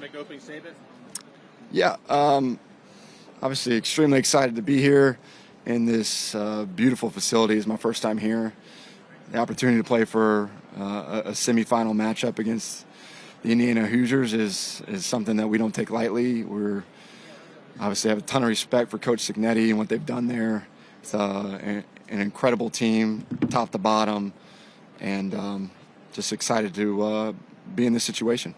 make the opening statement? Yeah, obviously extremely excited to be here in this beautiful facility. It's my first time here. The opportunity to play for a semifinal matchup against the Indiana Hoosiers is something that we don't take lightly. We're obviously have a ton of respect for Coach Signetti and what they've done there. It's an incredible team, top to bottom, and just excited to be in this situation.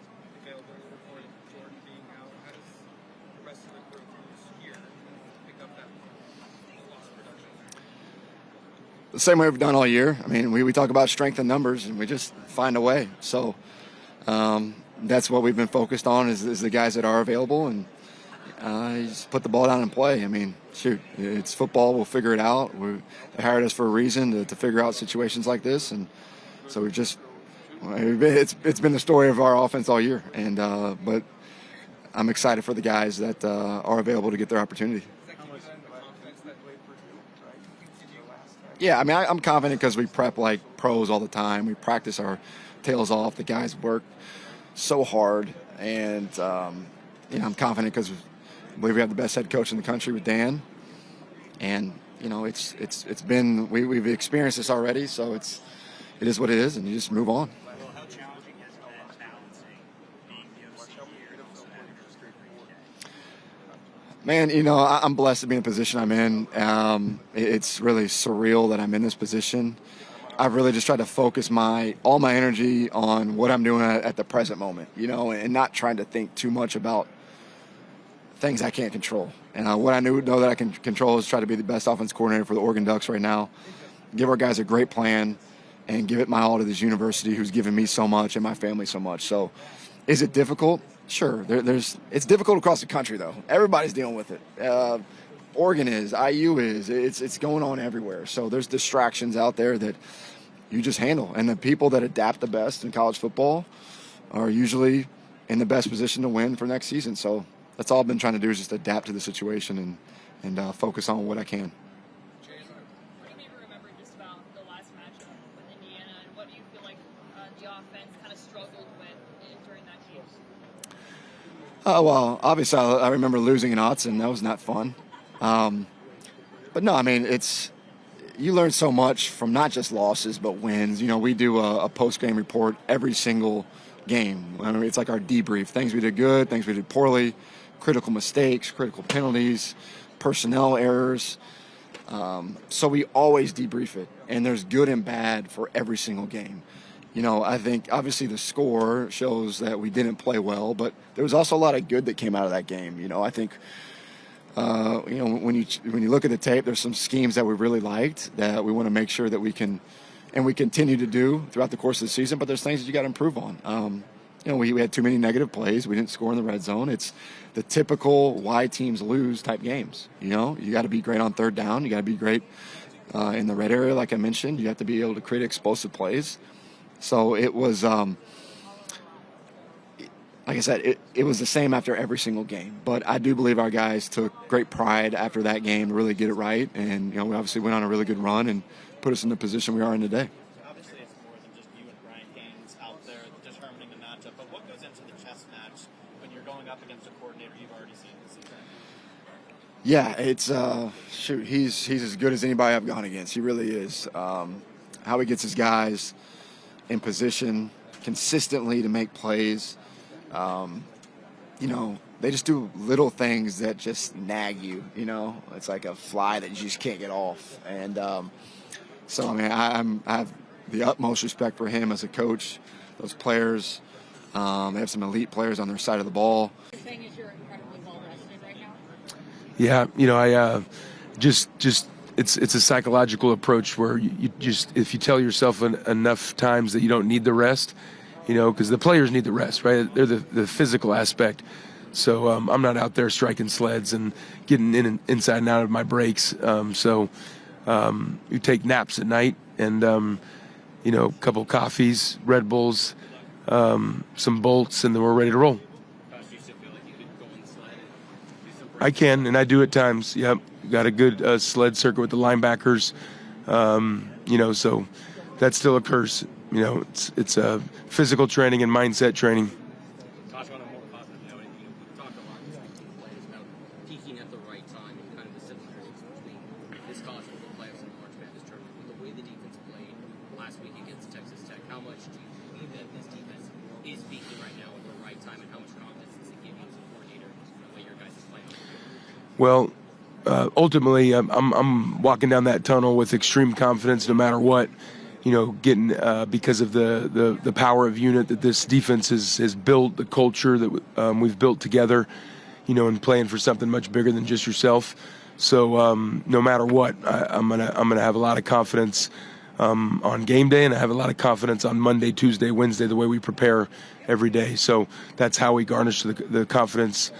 The same way we've done all year. I mean, we talk about strength in numbers, and we just find a way. So that's what we've been focused on is the guys that are available, and you just put the ball down and play. I mean, shoot, it's football. We'll figure it out. They hired us for a reason to figure out situations like this, and so it's been the story of our offense all year. And but I'm excited for the guys that are available to get their opportunity. Yeah, I mean, I'm confident because we prep like pros all the time. We practice our tails off. The guys work so hard, and I'm confident because I believe we have the best head coach in the country with Dan, and it's been we've experienced this already, so it is what it is, and you just move on. How challenging is it balancing being the OC here and also having those great Man, I'm blessed to be in the position I'm in. It's really surreal that I'm in this position. I've really just tried to focus all my energy on what I'm doing at the present moment, and not trying to think too much about things I can't control. And what I know that I can control is try to be the best offense coordinator for the Oregon Ducks right now, give our guys a great plan, and give it my all to this university who's given me so much and my family so much. So is it difficult? Sure. It's difficult across the country, though. Everybody's dealing with it. Oregon is, IU is. It's going on everywhere. So there's distractions out there that you just handle. And the people that adapt the best in college football are usually in the best position to win for next season. So that's all I've been trying to do is just adapt to the situation and focus on what I can. What do you remember just about the last matchup with Indiana, and what do you feel like the offense kind of struggled with during that game? Well, obviously I remember losing in Autzen. That was not fun. But no, I mean, you learn so much from not just losses but wins. We do a post-game report every single game. I mean, it's like our debrief. Things we did good, things we did poorly, critical mistakes, critical penalties, personnel errors. So we always debrief it, and there's good and bad for every single game. I think obviously the score shows that we didn't play well, but there was also a lot of good that came out of that game. I think when you look at the tape, there's some schemes that we really liked that we want to make sure that we can, and we continue to do throughout the course of the season. But there's things that you got to improve on. We had too many negative plays. We didn't score in the red zone. It's the typical why teams lose type games. You got to be great on third down. You got to be great in the red area, like I mentioned. You have to be able to create explosive plays. So it was, like I said, it was the same after every single game. But I do believe our guys took great pride after that game to really get it right. And, we obviously went on a really good run and put us in the position we are in today. Obviously, it's more than just you and Bryant Haines out there determining the matchup. But what goes into the chess match when you're going up against a coordinator you've already seen this season? Yeah, it's he's as good as anybody I've gone against. He really is. How he gets his guys in position consistently to make plays. They just do little things that just nag you. It's like a fly that you just can't get off. And so I mean, I have the utmost respect for him as a coach. Those players, they have some elite players on their side of the ball. You're saying is you're incredibly well rested right now? Yeah, I just it's a psychological approach where you just, if you tell yourself enough times that you don't need the rest, because the players need the rest, right? They're the physical aspect. So I'm not out there striking sleds and getting inside and out of my breaks. So you take naps at night and, a couple of coffees, Red Bulls, some bolts, and then we're ready to roll. Tosh, do you still feel like you could go on the sled and do some I can, and I do at times. Yep, got a good sled circuit with the linebackers. So that still occurs. It's physical training and mindset training. Tosh, on a more positive We've talked a lot this week with players about peaking at the right time and kind of the similarities between this college football playoffs and the March Madness tournament. With the way the defense played last week against Texas Tech, how much do you believe that this defense is peaking right now at the right time, and how much confidence does it give you as a coordinator in the way your guys are playing? Well, ultimately, I'm walking down that tunnel with extreme confidence, no matter what. Getting because of the power of unit that this defense has built, the culture that we've built together, and playing for something much bigger than just yourself. So no matter what, I'm gonna have a lot of confidence on game day, and I have a lot of confidence on Monday, Tuesday, Wednesday, the way we prepare every day. So that's how we garnish the confidence,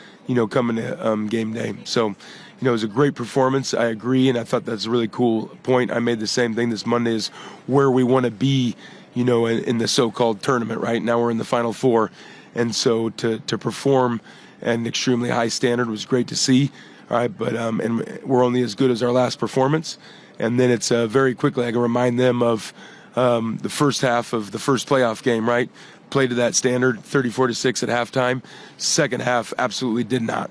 coming to game day. So. It was a great performance. I agree, and I thought that's a really cool point. I made the same thing this Monday is where we want to be, in the so-called tournament. Right now we're in the Final Four, and so to perform at an extremely high standard was great to see. All right, but and we're only as good as our last performance, and then it's very quickly I can remind them of the first half of the first playoff game. Right, played to that standard, 34-6 at halftime. Second half absolutely did not.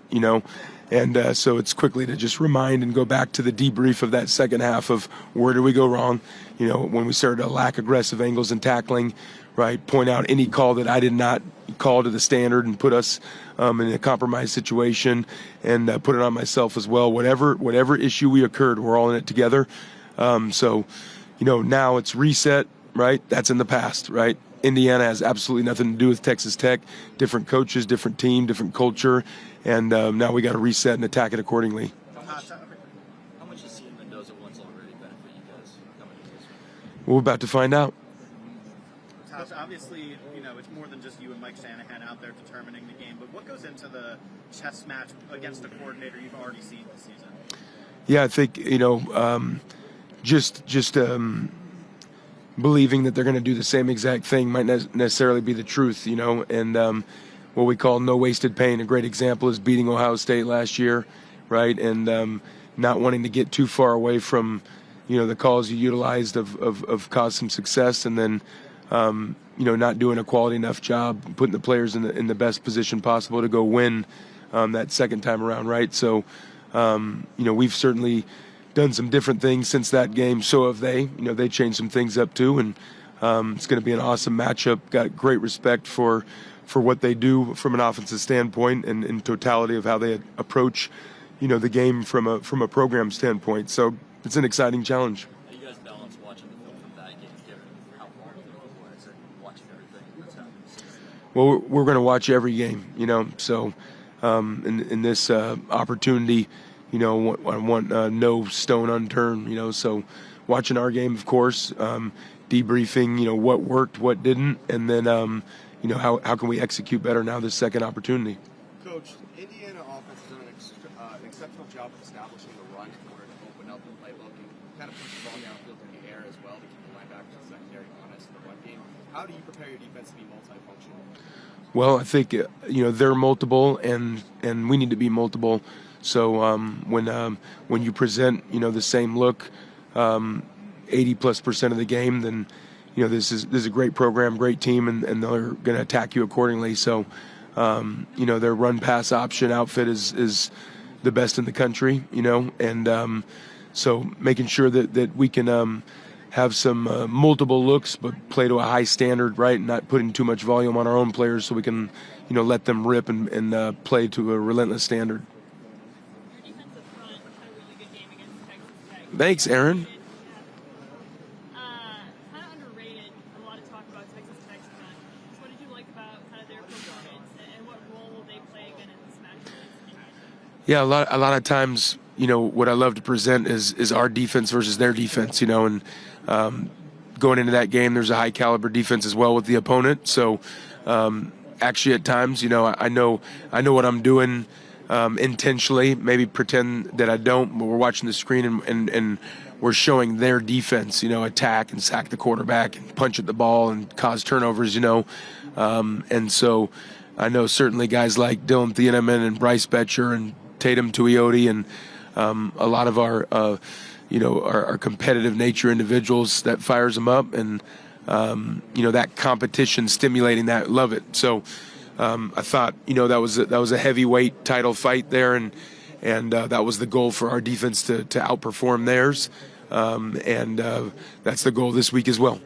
And so it's quickly to just remind and go back to the debrief of that second half of where do we go wrong, when we started to lack aggressive angles and tackling, right? Point out any call that I did not call to the standard and put us in a compromised situation, and put it on myself as well. Whatever issue we occurred, we're all in it together. So now it's reset, right? That's in the past, right? Indiana has absolutely nothing to do with Texas Tech. Different coaches, different team, different culture, and now we got to reset and attack it accordingly. How much has seeing Mendoza once already benefit you guys coming into this one? We're about to find out. Tosh, obviously, it's more than just you and Mike Shanahan out there determining the game, but what goes into the chess match against a coordinator you've already seen this season? Yeah, I think, just believing that they're going to do the same exact thing might not necessarily be the truth, and what we call no wasted pain. A great example is beating Ohio State last year, right, and not wanting to get too far away from, the calls you utilized of caused some success, and then, not doing a quality enough job, putting the players in the best position possible to go win that second time around, right? So, we've certainly done some different things since that game. So have they. They changed some things up too, and it's going to be an awesome matchup. Got great respect for what they do from an offensive standpoint and in totality of how they approach, the game from a program standpoint. So it's an exciting challenge. How do you guys balance watching the film from that game, given how long the film was, and watching everything that's happened? Well, we're going to watch every game, So in this opportunity, I want no stone unturned, So watching our game, of course, debriefing, what worked, what didn't, and then, how can we execute better now this second opportunity. Coach, Indiana offense has done an exceptional job of establishing the run in order to open up the playbook and kind of push the ball downfield in the air as well to keep the linebackers and secondary honest in the run game. How do you prepare your defense to be multifunctional? Well, I think they're multiple, and we need to be multiple. So when you present the same look 80+% of the game, then this is a great program, great team, and they're going to attack you accordingly. So their run pass option outfit is the best in the country, and so making sure that we can have some multiple looks, but play to a high standard, right, and not putting too much volume on our own players, so we can let them rip and play to a relentless standard. Your defensive front had a really good game against Texas Tech. Thanks, Aaron. Kind of underrated. A lot of talk about Texas Tech's front. So what did you like about kind of their performance, and what role will they play again in this match? Yeah, a lot of times, what I love to present is our defense versus their defense, and going into that game, there's a high caliber defense as well with the opponent. So actually, at times, I know what I'm doing intentionally. Maybe pretend that I don't, but we're watching the screen and we're showing their defense, attack and sack the quarterback and punch at the ball and cause turnovers, and so I know certainly guys like Dylan Thieneman and Bryce Betcher and Tatum Tuioti and a lot of our competitive nature individuals, that fires them up, and that competition stimulating that, love it. So I thought, that was a heavyweight title fight there, and that was the goal for our defense to outperform theirs, and that's the goal this week as well.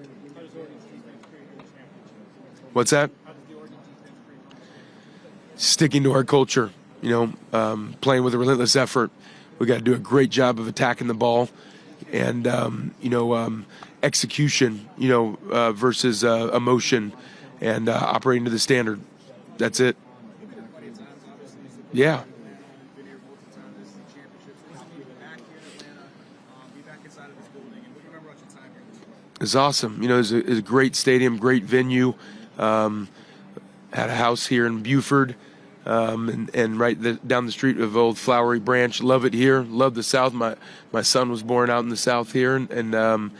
What's that? Sticking to our culture, playing with a relentless effort. We got to do a great job of attacking the ball, and execution, versus emotion, and operating to the standard. That's it. Yeah. It's awesome. It's a great stadium, great venue. Had a house here in Buford, and right down the street of Old Flowery Branch. Love it here. Love the South. My son was born out in the South here, and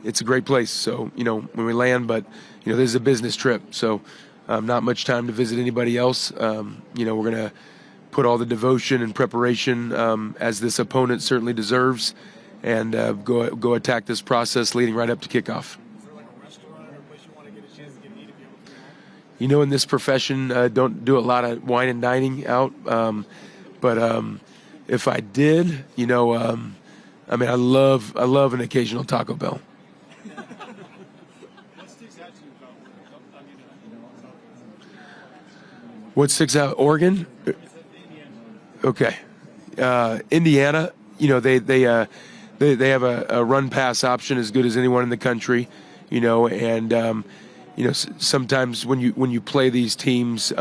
it's a great place. So, when we land, but, this is a business trip. So not much time to visit anybody else. We're going to put all the devotion and preparation as this opponent certainly deserves, and go attack this process leading right up to kickoff. In this profession, don't do a lot of wine and dining out. But if I did, I love an occasional Taco Bell. What sticks out? Oregon? Okay. Indiana, they have a run pass option as good as anyone in the country, and sometimes when you play these teams,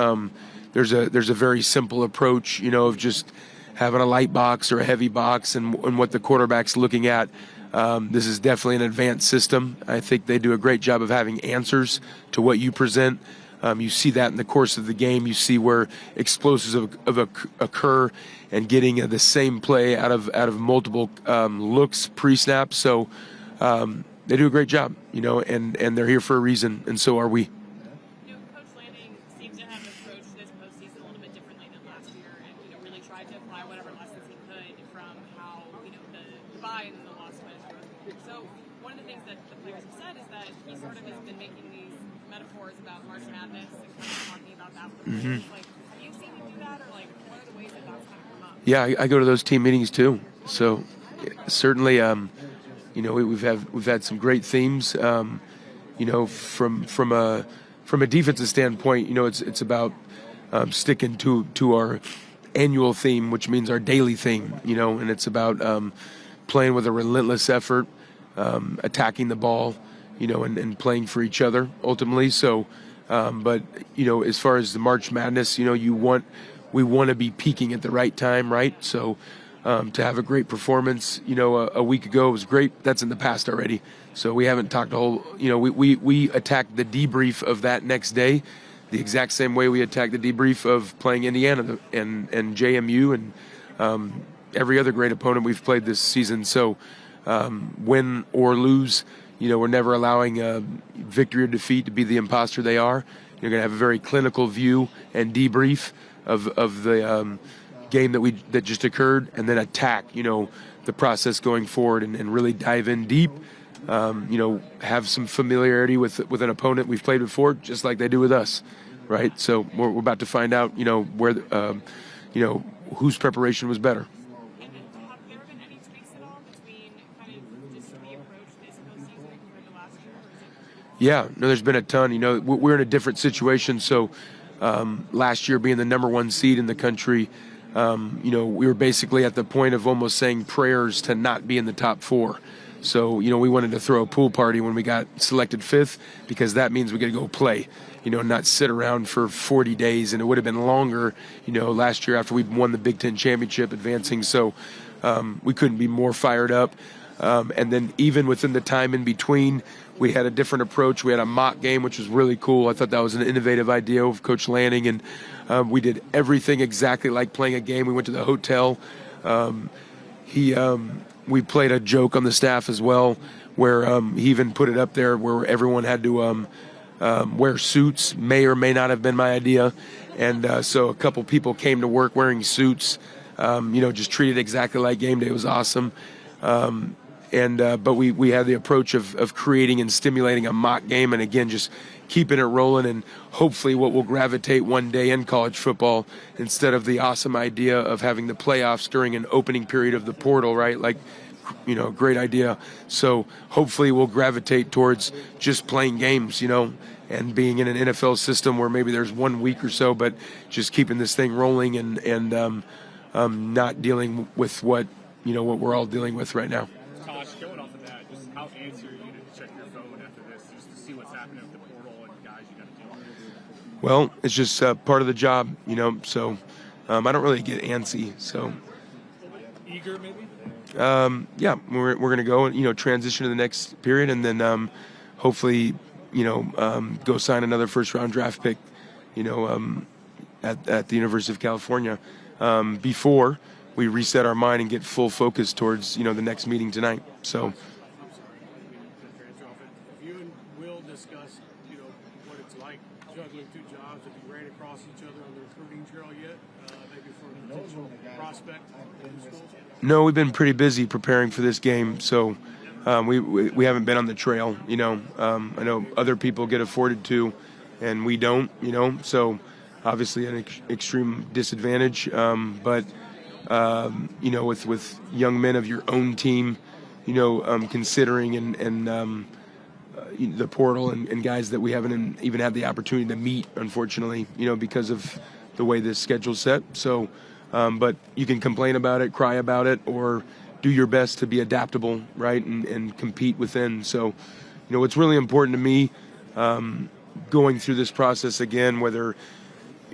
there's a very simple approach, of just having a light box or a heavy box and what the quarterback's looking at. This is definitely an advanced system. I think they do a great job of having answers to what you present. You see that in the course of the game. You see where explosives occur, and getting the same play out of multiple looks pre-snap. So they do a great job, and they're here for a reason, and so are we. Coach Lanning seems to have approached this postseason a little bit differently than last year, and really tried to apply whatever lessons he could from how the bye and the loss went. So one of the things that the players have said is that he sort of has been making these metaphors about March Madness and kind of talking about that with the players. Have you seen him do that, or what are the ways that that's kind of come up? Yeah, I go to those team meetings too. So certainly, we've had some great themes. From a defensive standpoint, it's about sticking to our annual theme, which means our daily theme. And it's about playing with a relentless effort, attacking the ball, and playing for each other ultimately. So, but as far as the March Madness, we want to be peaking at the right time, right? So. To have a great performance, a week ago was great. That's in the past already. So we haven't talked a whole, we attacked the debrief of that next day the exact same way we attacked the debrief of playing Indiana and JMU and every other great opponent we've played this season. So win or lose, we're never allowing victory or defeat to be the imposter they are. You're going to have a very clinical view and debrief of the game that just occurred, and then attack the process going forward and really dive in deep. Have some familiarity with an opponent we've played before, just like they do with us, right? So we're about to find out where whose preparation was better. And have there been any tweaks at all between kind of just the approach this postseason compared to last year? Yeah, no, there's been a ton. We're in a different situation. So last year being the number one seed in the country, we were basically at the point of almost saying prayers to not be in the top four. So, we wanted to throw a pool party when we got selected fifth, because that means we got to go play, not sit around for 40 days. And it would have been longer, last year after we won the Big Ten championship advancing. So we couldn't be more fired up. And then even within the time in between, we had a different approach. We had a mock game, which was really cool. I thought that was an innovative idea of Coach Lanning. And we did everything exactly like playing a game. We went to the hotel. We played a joke on the staff as well, where he even put it up there where everyone had to wear suits. May or may not have been my idea. And so a couple people came to work wearing suits, just treated exactly like game day. It was awesome. But we had the approach of creating and stimulating a mock game, and again, just keeping it rolling, and hopefully what will gravitate one day in college football instead of the awesome idea of having the playoffs during an opening period of the portal, right? Like, great idea. So hopefully we'll gravitate towards just playing games, and being in an NFL system where maybe there's 1 week or so, but just keeping this thing rolling and not dealing with what we're all dealing with right now. Tosh, going off of that, just how antsy are you to check your phone after this, just to see what's happening with the portal and guys you got to deal with? Well, it's just part of the job, so I don't really get antsy. So Eager, maybe? Yeah, we're going to go, transition to the next period, and then hopefully, go sign another first-round draft pick, at the University of California before we reset our mind and get full focus towards, the next meeting tonight. So. If you and Will discuss, what it's like juggling two jobs, if you ran across each other on the recruiting trail yet, maybe for a potential prospect in the schools? No, we've been pretty busy preparing for this game, so we haven't been on the trail. I know other people get afforded to, and we don't. So obviously an extreme disadvantage. But with young men of your own team, considering and the portal and guys that we haven't even had the opportunity to meet, unfortunately, because of the way this schedule's set. So. But you can complain about it, cry about it, or do your best to be adaptable, right, and compete within. So, what's really important to me going through this process again, whether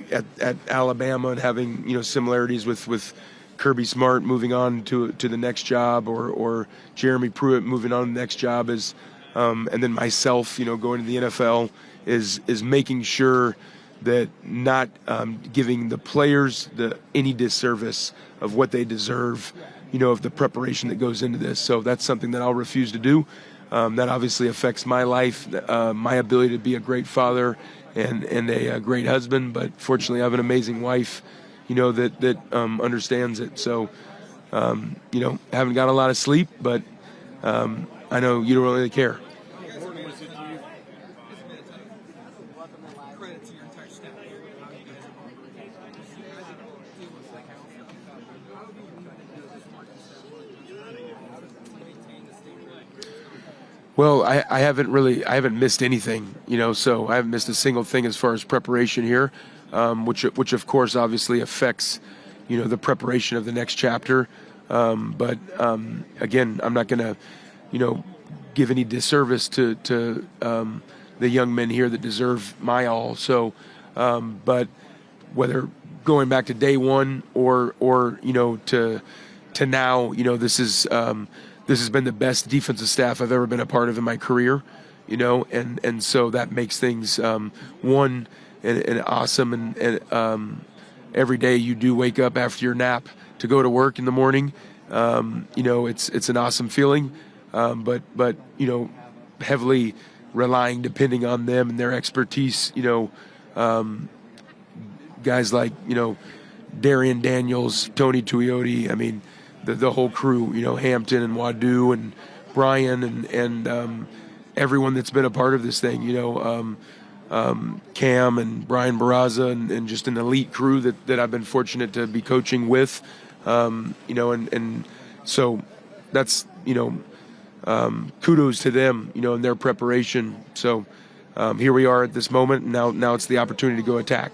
at Alabama and having, similarities with Kirby Smart moving on to the next job, or Jeremy Pruitt moving on to the next job, and then myself, going to the NFL, is making sure that not giving the players any disservice of what they deserve, of the preparation that goes into this. So that's something that I'll refuse to do. That obviously affects my life, my ability to be a great father and a great husband. But fortunately, I have an amazing wife, that understands it. So, haven't got a lot of sleep, but I know you don't really care. Well, I haven't missed anything, so I haven't missed a single thing as far as preparation here, which of course obviously affects, the preparation of the next chapter. But again, I'm not going to, give any disservice to the young men here that deserve my all. So, but whether going back to day one or to now, this has been the best defensive staff I've ever been a part of in my career, and so that makes things one and awesome. And every day you do wake up after your nap to go to work in the morning, it's an awesome feeling. But heavily relying, depending on them and their expertise. Guys like Darian Daniels, Tony Tuioti. I mean, the whole crew, Hampton and Wadu and Bryant and everyone that's been a part of this thing, Cam and Brian Barraza and just an elite crew that I've been fortunate to be coaching with, and so that's, kudos to them, in their preparation. So here we are at this moment, and now it's the opportunity to go attack.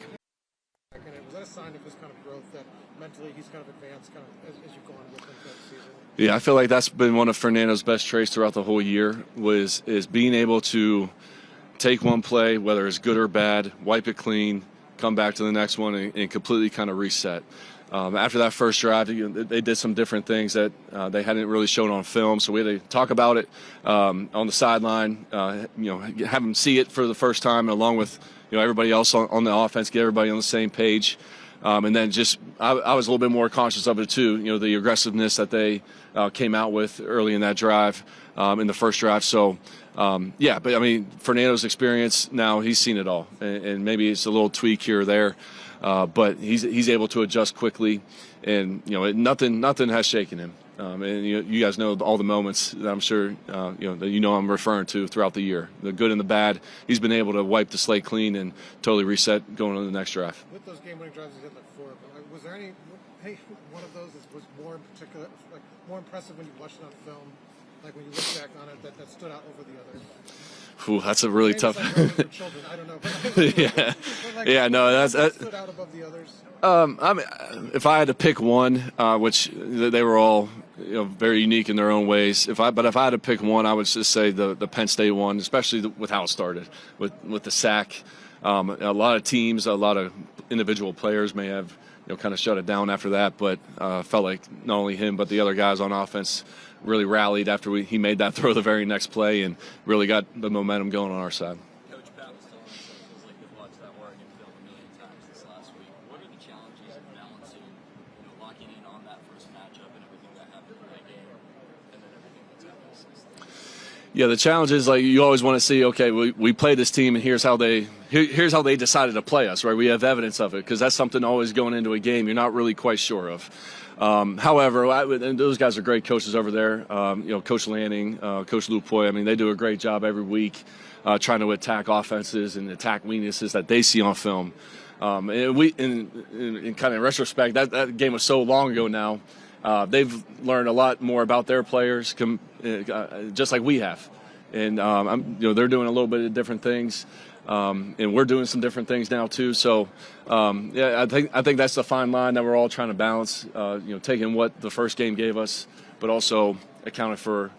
Was that a sign of his kind of growth, that mentally he's kind of advanced as you've gone with him throughout the season? Yeah, I feel like that's been one of Fernando's best traits throughout the whole year is being able to take one play, whether it's good or bad, wipe it clean, come back to the next one, and completely kind of reset. After that first drive, they did some different things that they hadn't really shown on film, so we had to talk about it on the sideline, have them see it for the first time, along with everybody else on the offense, get everybody on the same page. And then I was a little bit more conscious of it too, the aggressiveness that they came out with early in that drive, in the first drive. So, but I mean, Fernando's experience now, he's seen it all, and maybe it's a little tweak here or there. but he's able to adjust quickly, and nothing has shaken him. And you guys know all the moments that I'm sure that I'm referring to throughout the year, the good and the bad. He's been able to wipe the slate clean and totally reset going on the next drive. With those game-winning drives, he hit like 4 of them. Was there any one of those that was more in particular, like more impressive when you watched it on film, like when you look back on it, that stood out over the others? Ooh, that's a really tough. Like children, I don't know. Yeah, no, that stood out above the others. I mean, if I had to pick one, which they were all very unique in their own ways. If I had to pick one, I would just say the Penn State one, especially with how it started with the sack. A lot of teams, a lot of individual players may have kind of shut it down after that, but felt like not only him but the other guys on offense really rallied after he made that throw the very next play and really got the momentum going on our side. Coach Pat was telling us that it feels like they've watched that Oregon film a million times this last week. What are the challenges of balancing, locking in on that first matchup and everything that happened in that game, and then everything that's happened since then? Yeah, the challenge is you always want to see. Okay, we play this team, and here's how they decided to play us. Right, we have evidence of it because that's something always going into a game you're not really quite sure of. However, and those guys are great coaches over there. Coach Lanning, Coach Lupoi. I mean, they do a great job every week trying to attack offenses and attack weaknesses that they see on film. And in kind of retrospect, that game was so long ago now. They've learned a lot more about their players, just like we have, and they're doing a little bit of different things. And we're doing some different things now too. So, I think that's the fine line that we're all trying to balance. Taking what the first game gave us, but also accounting for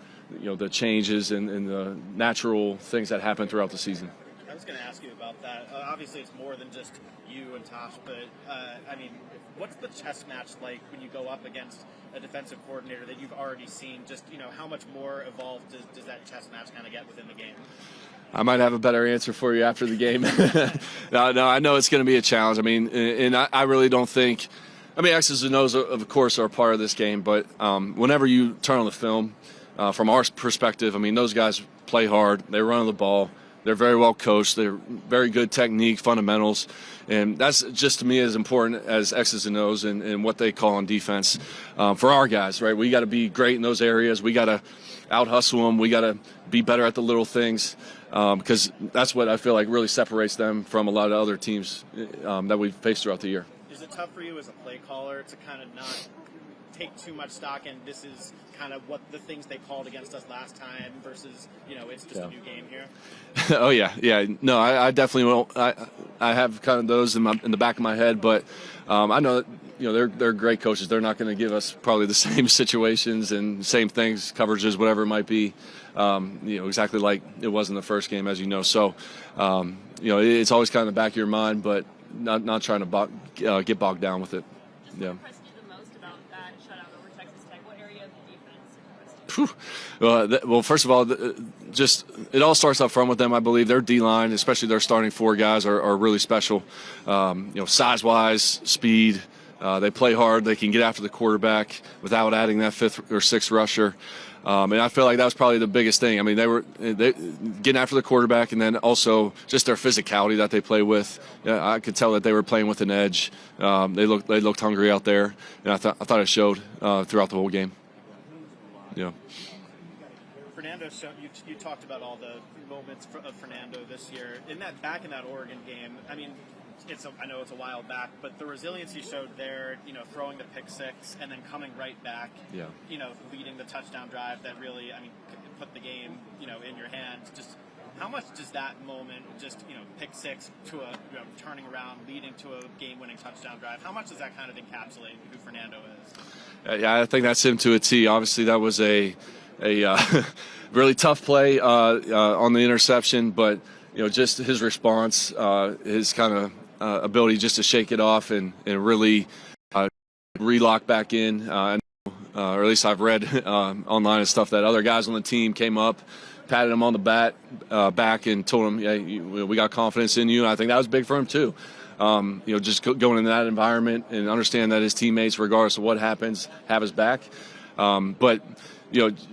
the changes and the natural things that happen throughout the season. I was going to ask you about that. Obviously, it's more than just you and Tosh, but what's the chess match like when you go up against a defensive coordinator that you've already seen? Just how much more evolved does that chess match kind of get within the game? I might have a better answer for you after the game. No, I know it's going to be a challenge. I mean, and I really don't think. I mean, X's and O's, of course, are a part of this game. But whenever you turn on the film, from our perspective, I mean, those guys play hard. They run the ball. They're very well coached. They're very good technique, fundamentals. And that's just, to me, as important as X's and O's and what they call on defense. For our guys, right, we got to be great in those areas. We got to out-hustle them. We got to be better at the little things. Because that's what I feel like really separates them from a lot of other teams that we've faced throughout the year. Is it tough for you as a play caller to kind of not take too much stock in this is kind of what the things they called against us last time versus, it's just a new game here? Oh, yeah. No, I definitely won't. I have kind of those in the back of my head, but I know that, they're great coaches. They're not going to give us probably the same situations and same things, coverages, whatever it might be, exactly like it was in the first game, as you know. So, it's always kind of in the back of your mind, but not trying to get bogged down with it. Yeah. What impressed you the most about that shutout over Texas Tech? What area of the defense impressed you? Well, first of all, it all starts up front with them. I believe their D-line, especially their starting 4 guys, are really special. Size-wise, speed. They play hard. They can get after the quarterback without adding that 5th or 6th rusher. And I feel like that was probably the biggest thing. I mean, they getting after the quarterback, and then also just their physicality that they play with. Yeah, I could tell that they were playing with an edge. They looked hungry out there, and I thought it showed throughout the whole game. Yeah. Fernando, you talked about all the moments of Fernando this year. In that Oregon game, I mean, I know it's a while back, but the resilience he showed there, throwing the pick 6 and then coming right back, leading the touchdown drive that really, put the game, in your hands. Just how much does that moment, pick 6 to a turning around, leading to a game-winning touchdown drive, how much does that kind of encapsulate who Fernando is? Yeah, I think that's him to a T. Obviously, that was a really tough play on the interception, but just his response, his kind of ability just to shake it off and really relock back in. Or at least I've read online and stuff that other guys on the team came up, patted him on the back and told him, "Yeah, we got confidence in you." And I think that was big for him too. Just going into that environment and understand that his teammates, regardless of what happens, have his back. But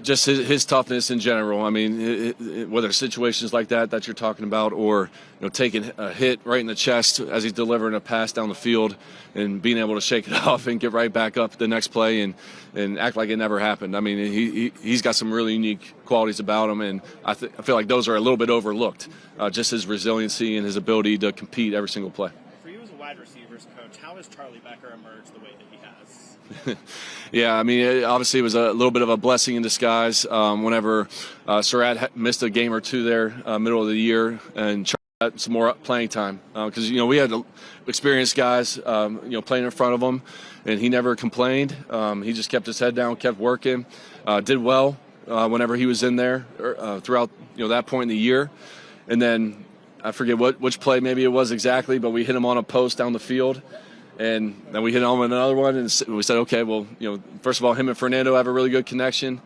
just his toughness in general. I mean, whether situations like that you're talking about, or taking a hit right in the chest as he's delivering a pass down the field, and being able to shake it off and get right back up the next play and act like it never happened. I mean, he's got some really unique qualities about him, and I feel like those are a little bit overlooked. Just his resiliency and his ability to compete every single play. For you as a wide receivers coach, how has Charlie Becker emerged the way that he has? Yeah, I mean, obviously it was a little bit of a blessing in disguise whenever Surratt missed a game or two there middle of the year, and Charlie got some more playing time because we had experienced guys playing in front of him, and he never complained. He just kept his head down, kept working, did well whenever he was in there throughout that point in the year. And then I forget which play maybe it was exactly, but we hit him on a post down the field. And then we hit him on another one, and we said, okay, well, first of all, him and Fernando have a really good connection.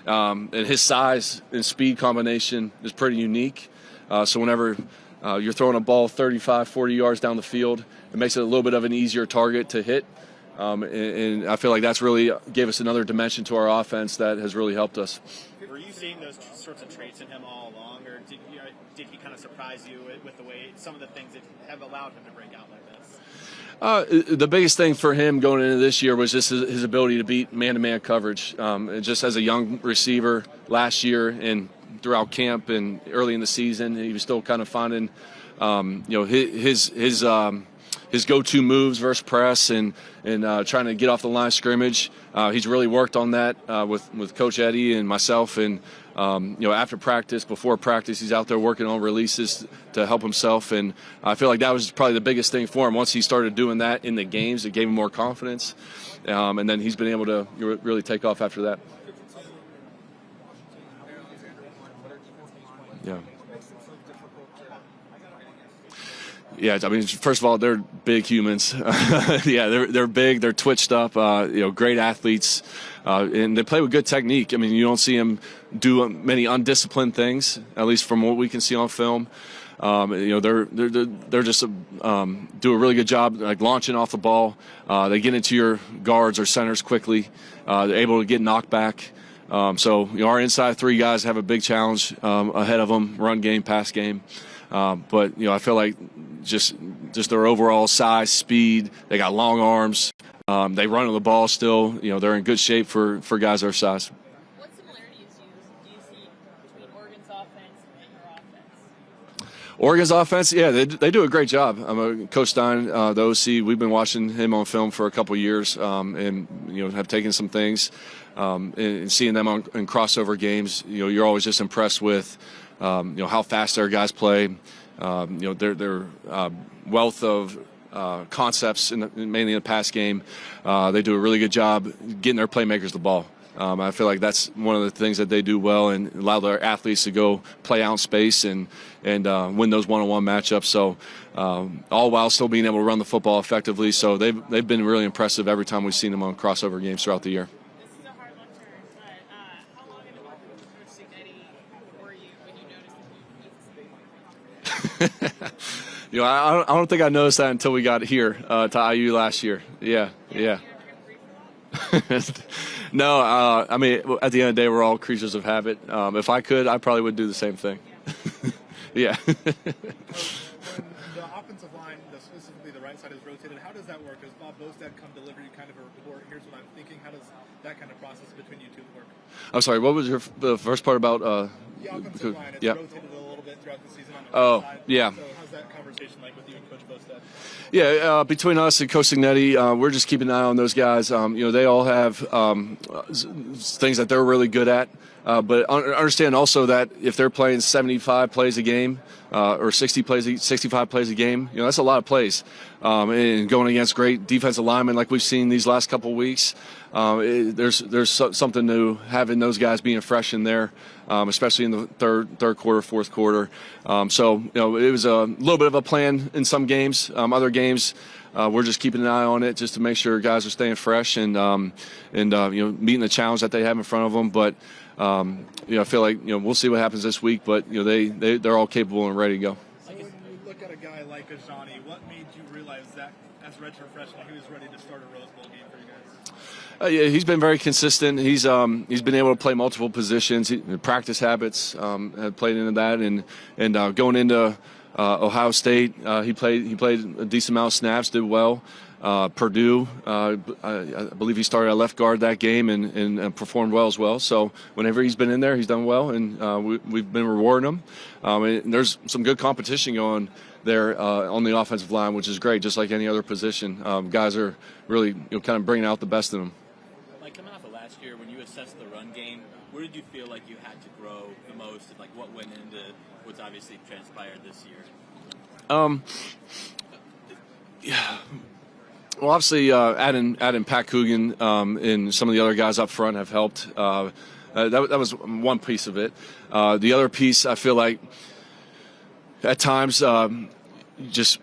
And his size and speed combination is pretty unique. So whenever you're throwing a ball 35, 40 yards down the field, it makes it a little bit of an easier target to hit. And I feel like that's really gave us another dimension to our offense that has really helped us. Were you seeing those sorts of traits in him all along, or did he kind of surprise you with the way some of the things that have allowed him to break out like this? The biggest thing for him going into this year was just his ability to beat man-to-man coverage. Just as a young receiver last year and throughout camp and early in the season, he was still kind of finding, his go-to moves versus press and trying to get off the line of scrimmage. He's really worked on that with Coach Eddie and myself. And after practice, before practice, he's out there working on releases to help himself. And I feel like that was probably the biggest thing for him. Once he started doing that in the games, it gave him more confidence. And then he's been able to really take off after that. Yeah. Yeah, I mean, first of all, they're big humans. Yeah, they're big, they're twitched up, great athletes, and they play with good technique. I mean, you don't see them do many undisciplined things, at least from what we can see on film. They're just do a really good job like launching off the ball. They get into your guards or centers quickly. They're able to get knocked back. So our inside three guys have a big challenge ahead of them: run game, pass game. But I feel like just their overall size, speed. They got long arms. They run on the ball still. They're in good shape for guys our size. What similarities do you see between Oregon's offense and your offense? Oregon's offense, yeah, they do a great job. Coach Stein, the OC. We've been watching him on film for a couple years, and have taken some things and seeing them in crossover games. You're always just impressed with how fast their guys play. Their wealth of concepts, mainly in the pass game. They do a really good job getting their playmakers the ball. I feel like that's one of the things that they do well, and allow their athletes to go play out in space and win those one-on-one matchups. So all while still being able to run the football effectively. So they've been really impressive every time we've seen them on crossover games throughout the year. This is a hard one to but how long into working with Coach Signetti were you when you noticed that he needs to I don't think I noticed that until we got here to IU last year. Yeah. No, I mean, at the end of the day, we're all creatures of habit. If I could, I probably would do the same thing. Yeah. When the offensive line, specifically the right side, is rotated, how does that work? Does Bob Bostad come deliver you kind of a report? Here's what I'm thinking. How does that kind of process between you two work? I'm sorry, what was the first part about? The offensive line, it's rotated a little bit throughout the season on the right side. Yeah. So how's that conversation like with you and Coach Bostad? Yeah, between us and Coach Signetti, we're just keeping an eye on those guys. They all have things that they're really good at. But understand also that if they're playing 75 plays a game or 65 plays a game, that's a lot of plays. And going against great defensive linemen like we've seen these last couple of weeks, there's something to having those guys being fresh in there, especially in the third quarter, fourth quarter. So it was a little bit of a plan in some games. Other games, we're just keeping an eye on it just to make sure guys are staying fresh and meeting the challenge that they have in front of them. But I feel like we'll see what happens this week. But they're all capable and ready to go. So when you look at a guy like Ajani, what made you realize that as redshirt freshman, he was ready to start a Rose Bowl game for you guys? Yeah, he's been very consistent. He's been able to play multiple positions. Practice habits have played into that, and going into Ohio State, he played a decent amount of snaps, did well. Purdue, I believe he started at left guard that game and performed well as well. So whenever he's been in there, he's done well, and we've been rewarding him. And there's some good competition going there on the offensive line, which is great, just like any other position. Guys are really kind of bringing out the best in them. Like coming off of last year, when you assessed the run game, where did you feel like you had to grow the most, and like what went into what's obviously transpired this year? Yeah. Well, obviously, adding Pat Coogan and some of the other guys up front have helped. That was one piece of it. The other piece, I feel like, at times, just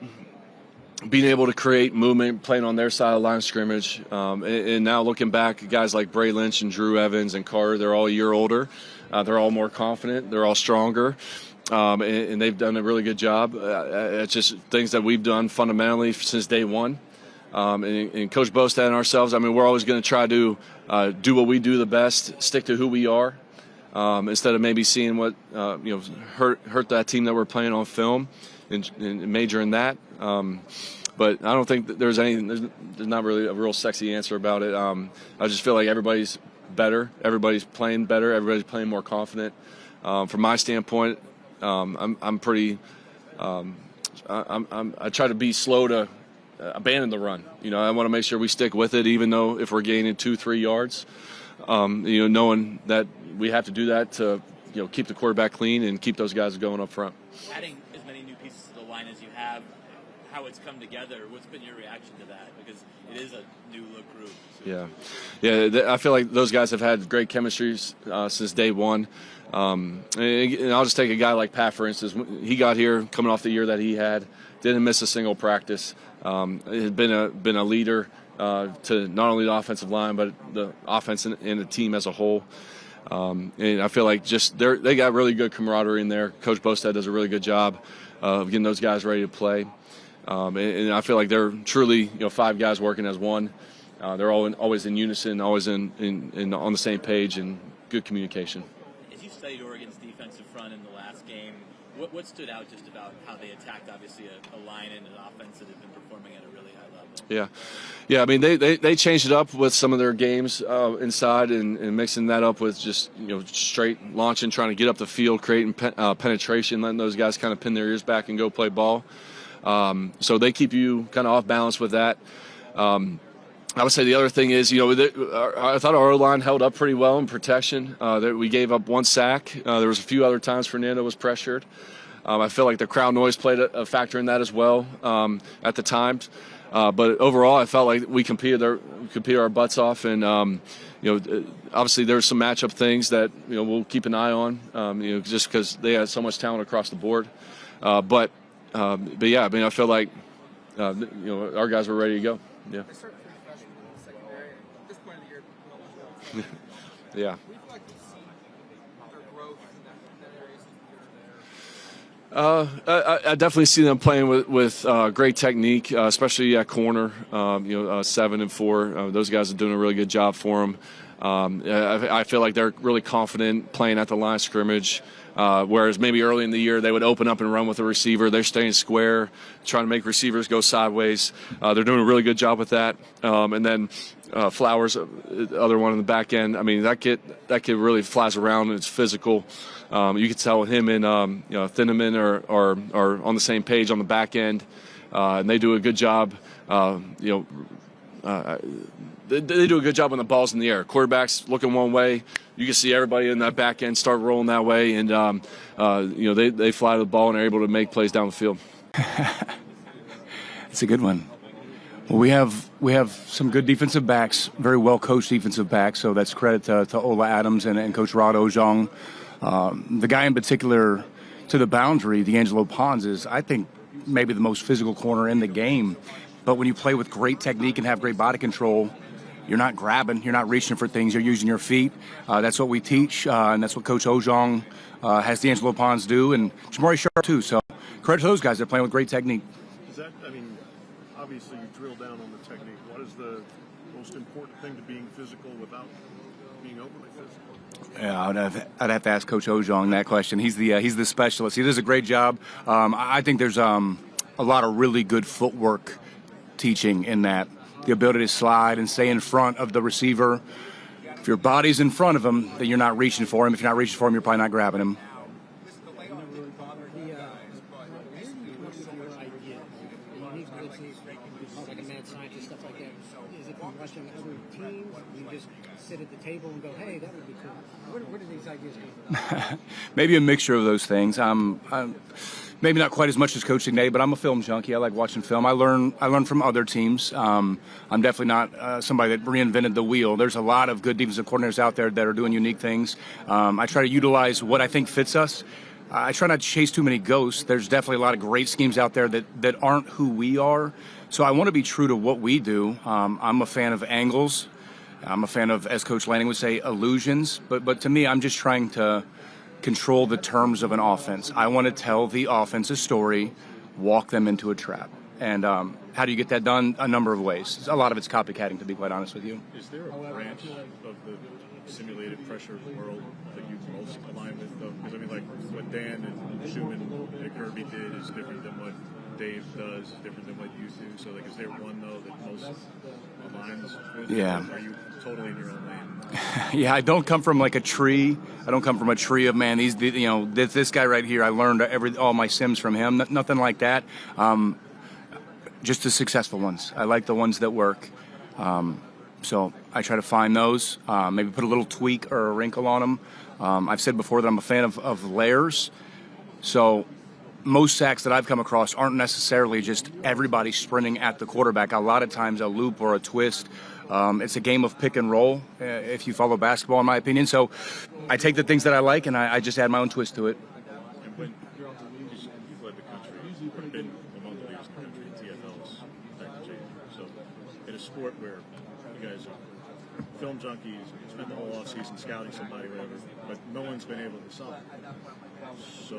being able to create movement, playing on their side of the line of scrimmage. And now looking back, guys like Bray Lynch and Drew Evans and Carter, they're all a year older. They're all more confident. They're all stronger. And they've done a really good job. It's just things that we've done fundamentally since day one. And Coach Bostad and ourselves, I mean, we're always going to try to do what we do the best, stick to who we are, instead of maybe seeing what hurt that team that we're playing on film and major in that. But I don't think that there's not really a real sexy answer about it. I just feel like everybody's better, everybody's playing better, everybody's playing more confident. From my standpoint, I'm pretty. I try to be slow to abandon the run. I want to make sure we stick with it, even though if we're gaining 2-3 yards, knowing that we have to do that to keep the quarterback clean and keep those guys going up front. Adding as many new pieces to the line as you have, how it's come together, what's been your reaction to that? Because it is a new look group. So. Yeah, I feel like those guys have had great chemistry since day one. And I'll just take a guy like Pat, for instance. He got here coming off the year that he had, didn't miss a single practice. Has been a leader to not only the offensive line but the offense and the team as a whole. And I feel like they got really good camaraderie in there. Coach Bostad does a really good job of getting those guys ready to play. And I feel like they're truly 5 guys working as one. They're always in unison, always on the same page, and good communication. As you studied Oregon's defensive front in the last game, what stood out just about how they attacked, obviously, a line and an offense that had been performing at a really high level? Yeah. I mean, they changed it up with some of their games inside and mixing that up with just straight launching, trying to get up the field, creating penetration, letting those guys kind of pin their ears back and go play ball. So they keep you kind of off balance with that. I would say the other thing is, I thought our O-line held up pretty well in protection. We gave up 1 sack. There was a few other times Fernando was pressured. I feel like the crowd noise played a factor in that as well at the time. But overall, I felt like we competed our butts off, and obviously there's some matchup things that we'll keep an eye on, just because they had so much talent across the board. But yeah, I mean, I feel like our guys were ready to go. Yeah. Yeah. I definitely see them playing with great technique, especially at corner. 7 and 4. Those guys are doing a really good job for them. I feel like they're really confident playing at the line of scrimmage. Whereas maybe early in the year they would open up and run with a receiver. They're staying square, trying to make receivers go sideways. They're doing a really good job with that. And then Flowers, the other one in the back end. I mean, that kid really flies around and it's physical. You can tell him and Thinneman are on the same page on the back end, and they do a good job. They do a good job when the ball's in the air. Quarterbacks looking one way, you can see everybody in that back end start rolling that way, and they fly the ball and are able to make plays down the field. It's a good one. Well, we have some good defensive backs, very well coached defensive backs. So that's credit to Ola Adams and Coach Rod Ojong. The guy in particular to the boundary, D'Angelo Pons, is I think maybe the most physical corner in the game. But when you play with great technique and have great body control, you're not grabbing, you're not reaching for things, you're using your feet. That's what we teach, and that's what Coach Ojong has D'Angelo Pons do, and Jamari Sharp too. So credit to those guys. They're playing with great technique. Is that, obviously you drill down on the technique. What is the most important thing to being physical without being overly physical? Yeah, I'd have to ask Coach Ojong that question. He's the specialist. He does a great job. I think there's a lot of really good footwork teaching in that. The ability to slide and stay in front of the receiver. If your body's in front of him, then you're not reaching for him. If you're not reaching for him, you're probably not grabbing him. Like a mad scientist, stuff like that. Is it from watching other teams? You just sit at the table and go, "Hey, that would be cool." Where do these ideas come from? Maybe a mixture of those things. I'm maybe not quite as much as Coach Ignay, but I'm a film junkie. I like watching film. I learn from other teams. I'm definitely not somebody that reinvented the wheel. There's a lot of good defensive coordinators out there that are doing unique things. I try to utilize what I think fits us. I try not to chase too many ghosts. There's definitely a lot of great schemes out there that aren't who we are. So I want to be true to what we do. I'm a fan of angles. I'm a fan of, as Coach Lanning would say, illusions. But to me, I'm just trying to control the terms of an offense. I want to tell the offense a story, walk them into a trap. And how do you get that done? A number of ways. A lot of it's copycatting, to be quite honest with you. Is there a branch of the simulated pressure world that you most align with, though? Because, I mean, like, what Dan and Schumann and Kirby did is different than what Dave does, is different than what you do. So, like, is there one, though, that most aligns with? Yeah. Or are you totally in your own lane? Yeah, I don't come from like a tree. I don't come from a tree of man. This guy right here, I learned all my sims from him. Nothing like that. Just the successful ones. I like the ones that work. So I try to find those, maybe put a little tweak or a wrinkle on them. I've said before that I'm a fan of layers. So most sacks that I've come across aren't necessarily just everybody sprinting at the quarterback. A lot of times a loop or a twist. It's a game of pick and roll, if you follow basketball, in my opinion. So I take the things that I like and I just add my own twist to it. And when you've led the country, been among the leaders in the country in TFL's package, so in a sport where you guys are film junkies, spend the whole offseason scouting somebody, whatever, but no one's been able to solve it. So,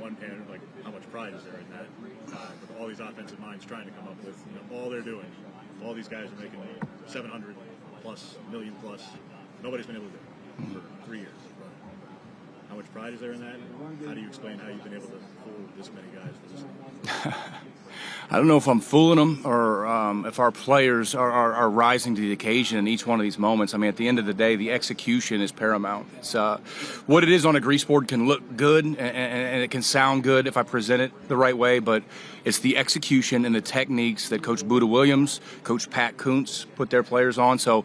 one hand, like, how much pride is there in that? With all these offensive minds trying to come up with, all they're doing. All these guys are making 700 plus, million plus. Nobody's been able to do it for 3 years. How much pride is there in that? How do you explain how you've been able to fool this many guys for this? I don't know if I'm fooling them or if our players are rising to the occasion in each one of these moments. I mean, at the end of the day, the execution is paramount. It's what it is on a grease board can look good and it can sound good if I present it the right way, but it's the execution and the techniques that Coach Buda Williams, Coach Pat Kuntz put their players on. So,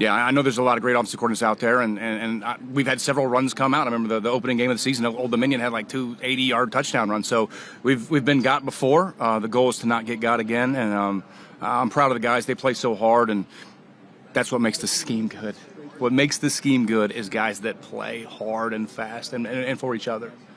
yeah, I know there's a lot of great offensive coordinators out there, and we've had several runs come out. I remember the opening game of the season, Old Dominion had like 2 80-yard touchdown runs. So we've been got before. The goal is to not get got again, and I'm proud of the guys. They play so hard, and that's what makes the scheme good. What makes the scheme good is guys that play hard and fast and for each other.